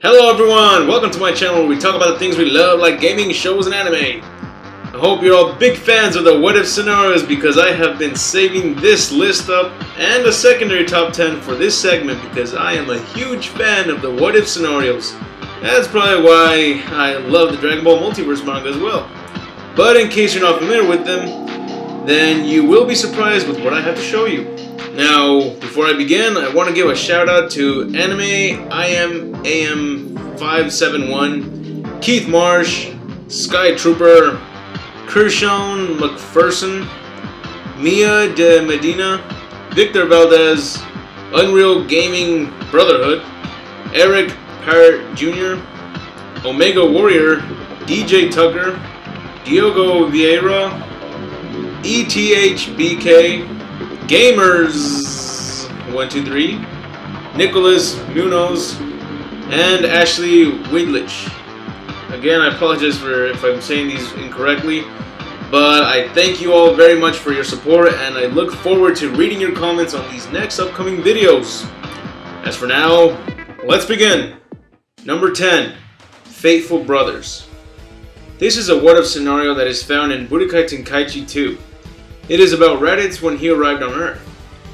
Hello everyone, welcome to my channel where we talk about the things we love like gaming, shows, and anime. I hope you're all big fans of the what if scenarios because I have been saving this list up and a secondary top 10 for this segment because I am a huge fan of the what if scenarios. That's probably why I love the Dragon Ball Multiverse manga as well. But in case you're not familiar with them, then you will be surprised with what I have to show you. Now, before I begin, I want to give a shout out to Anime IMAM571, Keith Marsh, Sky Trooper, Kershon McPherson, Mia de Medina, Victor Valdez, Unreal Gaming Brotherhood, Eric Parrott Jr., Omega Warrior, DJ Tucker, Diogo Vieira, ETHBK, Gamers123, Nicholas Munoz, and Ashley Widlich. Again, I apologize for if I'm saying these incorrectly, but I thank you all very much for your support and I look forward to reading your comments on these next upcoming videos. As for now, let's begin. Number 10, Faithful Brothers. This is a what-if scenario that is found in Budokai Tenkaichi 2. It is about Raditz when he arrived on Earth.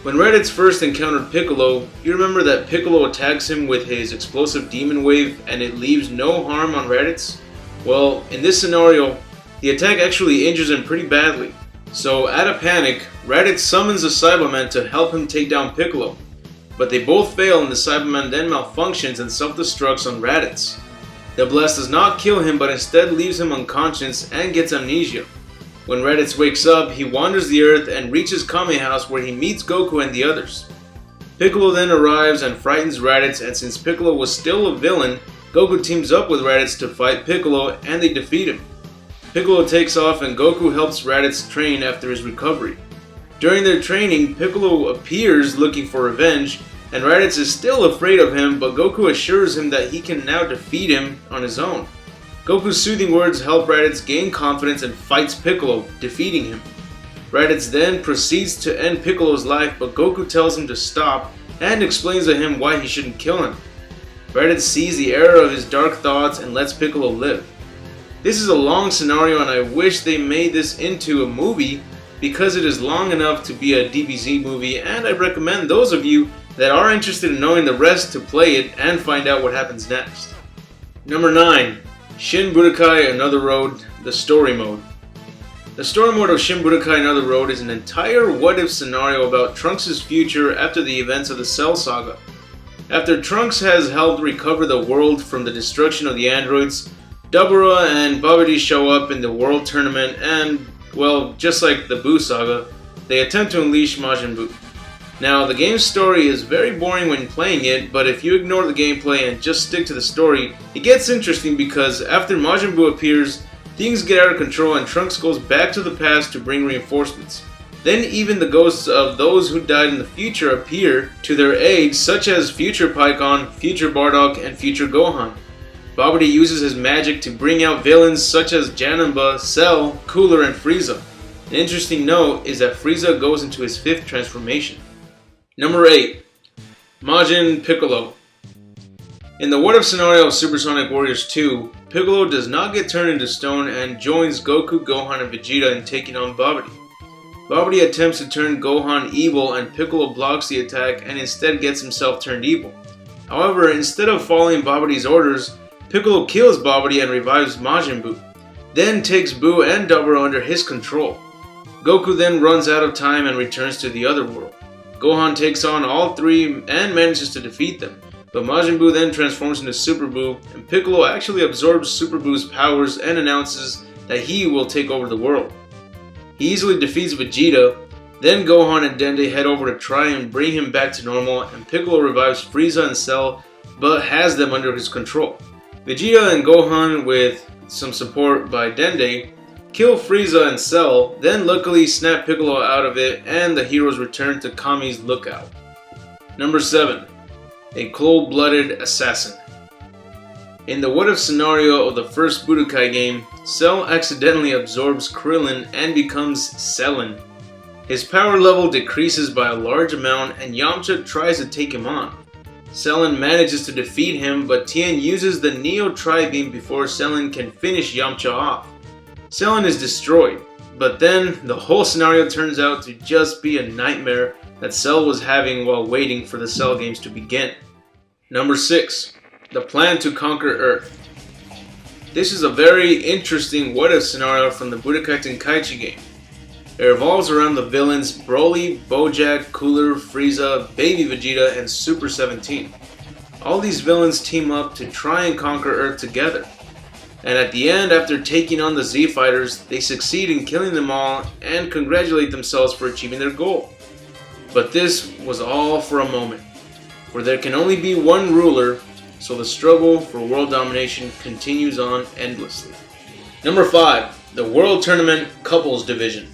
When Raditz first encountered Piccolo, you remember that Piccolo attacks him with his explosive demon wave and it leaves no harm on Raditz? Well, in this scenario, the attack actually injures him pretty badly. So, out of panic, Raditz summons a Cyberman to help him take down Piccolo. But they both fail and the Cyberman then malfunctions and self-destructs on Raditz. The blast does not kill him but instead leaves him unconscious and gets amnesia. When Raditz wakes up, he wanders the earth and reaches Kame House where he meets Goku and the others. Piccolo then arrives and frightens Raditz, and since Piccolo was still a villain, Goku teams up with Raditz to fight Piccolo and they defeat him. Piccolo takes off and Goku helps Raditz train after his recovery. During their training, Piccolo appears looking for revenge and Raditz is still afraid of him, but Goku assures him that he can now defeat him on his own. Goku's soothing words help Raditz gain confidence and fights Piccolo, defeating him. Raditz then proceeds to end Piccolo's life, but Goku tells him to stop and explains to him why he shouldn't kill him. Raditz sees the error of his dark thoughts and lets Piccolo live. This is a long scenario and I wish they made this into a movie because it is long enough to be a DBZ movie, and I recommend those of you that are interested in knowing the rest to play it and find out what happens next. Number 9. Shin Budokai Another Road, the Story Mode. The story mode of Shin Budokai Another Road is an entire what-if scenario about Trunks' future after the events of the Cell Saga. After Trunks has helped recover the world from the destruction of the androids, Dabura and Babidi show up in the World Tournament and, well, just like the Buu Saga, they attempt to unleash Majin Buu. Now, the game's story is very boring when playing it, but if you ignore the gameplay and just stick to the story, it gets interesting because after Majin Buu appears, things get out of control and Trunks goes back to the past to bring reinforcements. Then even the ghosts of those who died in the future appear to their aid, such as Future Pikkon, Future Bardock, and Future Gohan. Babidi uses his magic to bring out villains such as Janemba, Cell, Cooler, and Frieza. An interesting note is that Frieza goes into his 5th transformation. Number 8. Majin Piccolo. In the what-if scenario of Supersonic Warriors 2, Piccolo does not get turned into stone and joins Goku, Gohan, and Vegeta in taking on Babidi. Babidi attempts to turn Gohan evil and Piccolo blocks the attack and instead gets himself turned evil. However, instead of following Babidi's orders, Piccolo kills Babidi and revives Majin Buu, then takes Buu and Dabura under his control. Goku then runs out of time and returns to the other world. Gohan takes on all three and manages to defeat them, but Majin Buu then transforms into Super Buu, and Piccolo actually absorbs Super Buu's powers and announces that he will take over the world. He easily defeats Vegeta, then Gohan and Dende head over to try and bring him back to normal, and Piccolo revives Frieza and Cell, but has them under his control. Vegeta and Gohan, with some support by Dende, kill Frieza and Cell, then luckily snap Piccolo out of it and the heroes return to Kami's lookout. Number 7. A Coldblooded Assassin. In the what-if scenario of the first Budokai game, Cell accidentally absorbs Krillin and becomes Cellin. His power level decreases by a large amount and Yamcha tries to take him on. Cellin manages to defeat him, but Tien uses the Neo Tri-Beam before Cellin can finish Yamcha off. Cellin is destroyed, but then the whole scenario turns out to just be a nightmare that Cell was having while waiting for the Cell games to begin. Number 6. The plan to conquer Earth. This is a very interesting what-if scenario from the Budokai Tenkaichi game. It revolves around the villains Broly, Bojack, Cooler, Frieza, Baby Vegeta, and Super 17. All these villains team up to try and conquer Earth together. And at the end, after taking on the Z Fighters, they succeed in killing them all and congratulate themselves for achieving their goal. But this was all for a moment, for there can only be one ruler, so the struggle for world domination continues on endlessly. Number 5. The World Tournament Couples Division.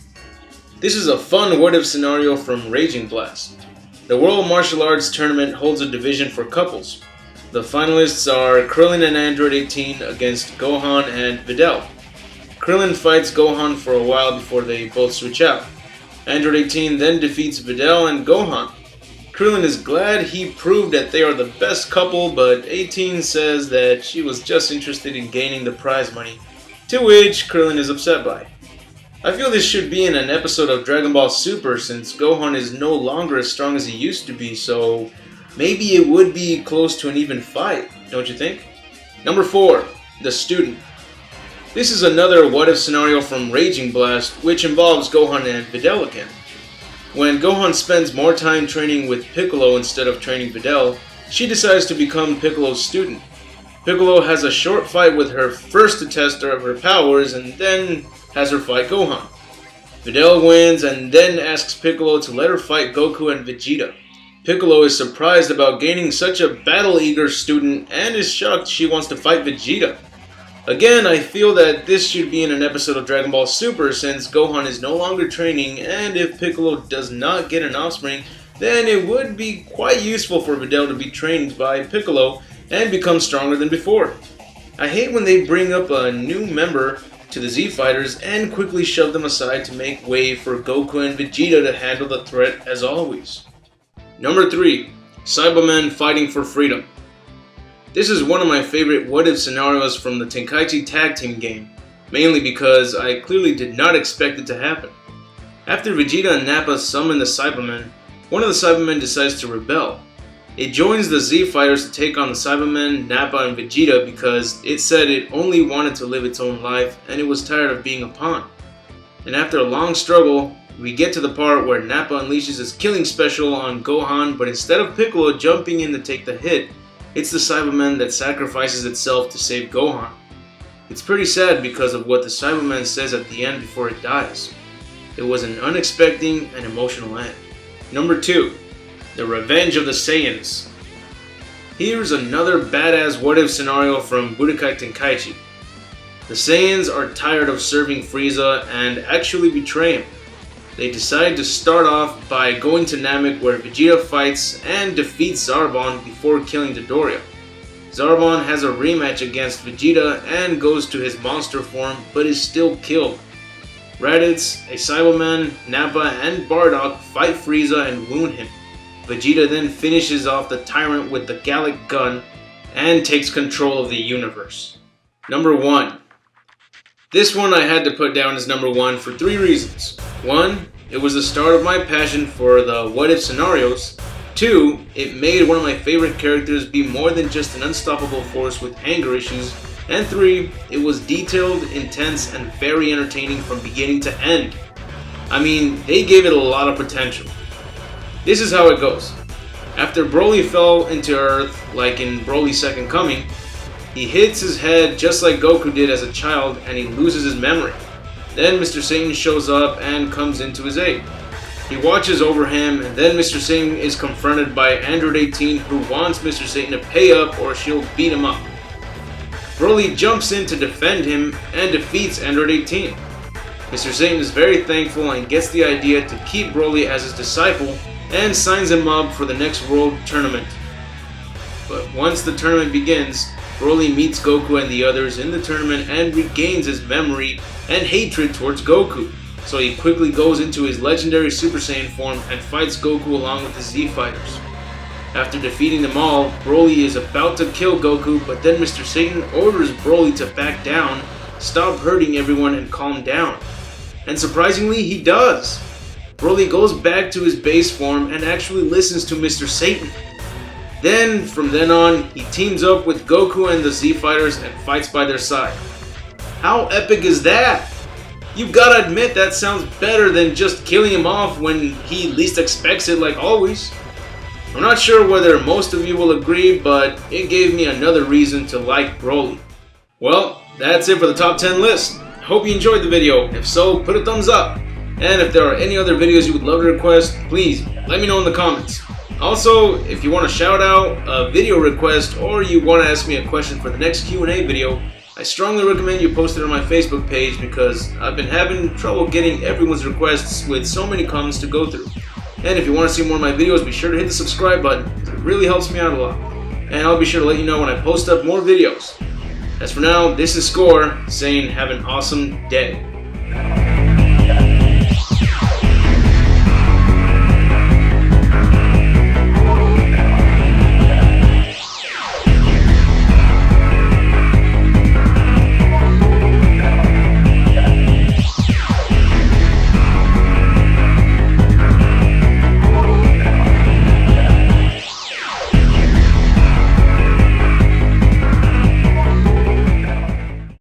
This is a fun what-if scenario from Raging Blast. The World Martial Arts Tournament holds a division for couples. The finalists are Krillin and Android 18 against Gohan and Videl. Krillin fights Gohan for a while before they both switch out. Android 18 then defeats Videl and Gohan. Krillin is glad he proved that they are the best couple, but 18 says that she was just interested in gaining the prize money, to which Krillin is upset by. I feel this should be in an episode of Dragon Ball Super since Gohan is no longer as strong as he used to be, so maybe it would be close to an even fight, don't you think? Number 4. The Student. This is another what-if scenario from Raging Blast, which involves Gohan and Videl again. When Gohan spends more time training with Piccolo instead of training Videl, she decides to become Piccolo's student. Piccolo has a short fight with her first to test her powers and then has her fight Gohan. Videl wins and then asks Piccolo to let her fight Goku and Vegeta. Piccolo is surprised about gaining such a battle-eager student and is shocked she wants to fight Vegeta. Again, I feel that this should be in an episode of Dragon Ball Super since Gohan is no longer training, and if Piccolo does not get an offspring, then it would be quite useful for Videl to be trained by Piccolo and become stronger than before. I hate when they bring up a new member to the Z Fighters and quickly shove them aside to make way for Goku and Vegeta to handle the threat as always. Number 3. Cyberman Fighting for Freedom. This is one of my favorite what-if scenarios from the Tenkaichi TagTeam game, mainly because I clearly did not expect it to happen. After Vegeta and Nappa summon the Cybermen, one of the Cybermen decides to rebel. It joins the Z Fighters to take on the Cybermen, Nappa, and Vegeta because it said it only wanted to live its own life and it was tired of being a pawn. And after a long struggle, we get to the part where Nappa unleashes his killing special on Gohan, but instead of Piccolo jumping in to take the hit, it's the Cyberman that sacrifices itself to save Gohan. It's pretty sad because of what the Cyberman says at the end before it dies. It was an unexpected and emotional end. Number 2. The Revenge of the Saiyans. Here's another badass what-if scenario from Budokai Tenkaichi. The Saiyans are tired of serving Frieza and actually betray him. They decide to start off by going to Namek where Vegeta fights and defeats Zarbon before killing Dodoria. Zarbon has a rematch against Vegeta and goes to his monster form but is still killed. Raditz, a Cyberman, Nappa, and Bardock fight Frieza and wound him. Vegeta then finishes off the tyrant with the Gallic Gun and takes control of the universe. Number 1. This one I had to put down as number 1 for 3 reasons. 1. It was the start of my passion for the what-if scenarios. 2. It made one of my favorite characters be more than just an unstoppable force with anger issues. And 3. It was detailed, intense, and very entertaining from beginning to end. I mean, they gave it a lot of potential. This is how it goes. After Broly fell into Earth, like in Broly's Second Coming, he hits his head just like Goku did as a child and he loses his memory. Then Mr. Satan shows up and comes into his aid. He watches over him and then Mr. Satan is confronted by Android 18 who wants Mr. Satan to pay up or she'll beat him up. Broly jumps in to defend him and defeats Android 18. Mr. Satan is very thankful and gets the idea to keep Broly as his disciple and signs him up for the next World Tournament. But once the tournament begins, Broly meets Goku and the others in the tournament and regains his memory and hatred towards Goku. So he quickly goes into his legendary Super Saiyan form and fights Goku along with the Z Fighters. After defeating them all, Broly is about to kill Goku, but then Mr. Satan orders Broly to back down, stop hurting everyone, and calm down. And surprisingly, he does. Broly goes back to his base form and actually listens to Mr. Satan. Then, from then on, he teams up with Goku and the Z Fighters and fights by their side. How epic is that? You've gotta admit that sounds better than just killing him off when he least expects it like always. I'm not sure whether most of you will agree, but it gave me another reason to like Broly. Well, that's it for the top 10 list. Hope you enjoyed the video. If so, put a thumbs up. And if there are any other videos you would love to request, please let me know in the comments. Also, if you want to shout out a video request or you want to ask me a question for the next Q&A video, I strongly recommend you post it on my Facebook page because I've been having trouble getting everyone's requests with so many comments to go through. And if you want to see more of my videos, be sure to hit the subscribe button. It really helps me out a lot. And I'll be sure to let you know when I post up more videos. As for now, this is Score saying have an awesome day.